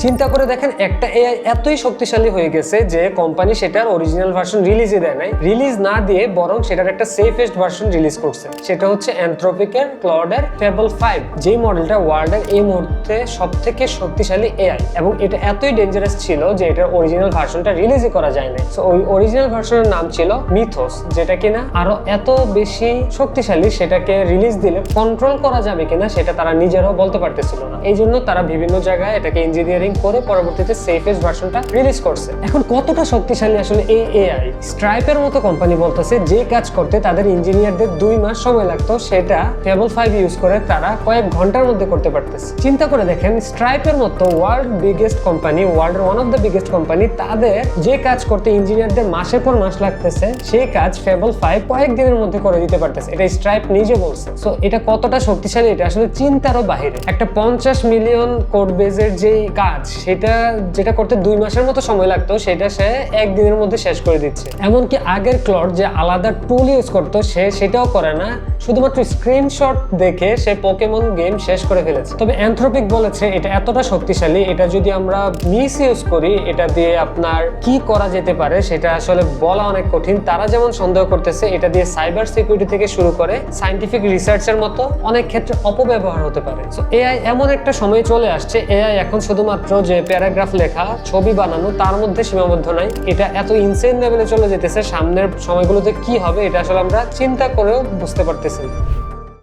চিন্তা করে দেখেন, একটা এআই এতই শক্তিশালী হয়ে গেছে যে কোম্পানি সেটার অরিজিনাল ভার্সন রিলিজই দেয় নাই, রিলিজ না দিয়ে বরং সেটার একটা সেফেস্ট ভার্সন রিলিজ করছে। সেটা হচ্ছে অ্যানথ্রোপিকের ক্লডের ফেবল 5, যেই মডেলটা ওয়ার্ল্ডের এই মুহূর্তে সবথেকে শক্তিশালী এআই, এবং এটা এতই ডেঞ্জারাস ছিল যে এটার অরিজিনাল ভার্সনটা রিলিজই করা যায় না। সো ওই অরিজিনাল ভার্সনের নাম ছিল মিথোস, যেটা কিনা আরো এত বেশি শক্তিশালী, সেটাকে রিলিজ দিলে কন্ট্রোল করা যাবে কিনা সেটা তারা নিজেরাও বলতে পারতেছিল না। এই জন্য তারা বিভিন্ন জায়গায় এটাকে ইঞ্জিনিয়ারিং করে পরবর্তীতে সেফেস্ট ভার্সনটা রিলিজ করছে। এখন কতটা শক্তিশালী আসলে এই এআই? স্ট্রাইপের মতো কোম্পানি বলতেছে যে কাজ করতে তাদের ইঞ্জিনিয়ারদের 2 মাস সময় লাগতো, সেটা ফেবল 5 ইউজ করে তারা কয়েক ঘন্টার মধ্যে করতে পারতেছে। চিন্তা করে দেখেন, স্ট্রাইপের মতো ওয়ার্ল্ড বিগেস্ট কোম্পানি, ওয়ার্ল্ডের one of the biggest company, তাদের যে কাজ করতে ইঞ্জিনিয়ারদের মাসের পর মাস লাগতেছে, সেই কাজ ফেবল 5 কয়েক দিনের মধ্যে করে দিতে পারতেছে। এটা স্ট্রাইপ নিজে বলছে। সো এটা কতটা শক্তিশালী এটা আসলে চিন্তারও বাহিরে। একটা 50 মিলিয়ন কোড বেজের যে কাজ, সেটা যেটা করতে 2 মাসের মতো সময় লাগতো, সেটা সে একদিনের মধ্যে শেষ করে দিচ্ছে। এমনকি আগের ক্লড যে আলাদা টুল ইউজ করতো, সে সেটাও করে না, শুধুমাত্র স্ক্রিনশট দেখে সে পোকেমন গেম শেষ করে ফেলেছে। তবে অ্যানথ্রোপিক বলেছে এটা এতটা শক্তিশালী, এটা যদি আমরা মিস ইউজ করি, এটা দিয়ে আপনার কি করা যেতে পারে সেটা আসলে বলা অনেক কঠিন। তারা যেমন সন্দেহ করতেছে এটা দিয়ে সাইবার সিকিউরিটি থেকে শুরু করে সায়েন্টিফিক রিসার্চের মতো অনেক ক্ষেত্রে অপব্যবহার হতে পারে। সো এআই এমন একটা সময় চলে আসছে, এআই এখন শুধুমাত্র যে প্যারাগ্রাফ লেখা, ছবি বানানো, তার মধ্যে সীমাবদ্ধ নাই। এটা এত ইনসেন লেভেলে চলে যেতেছে, সামনের সময়গুলোতে কি হবে এটা আসলে আমরা চিন্তা করেও বুঝতে পারতেছি না।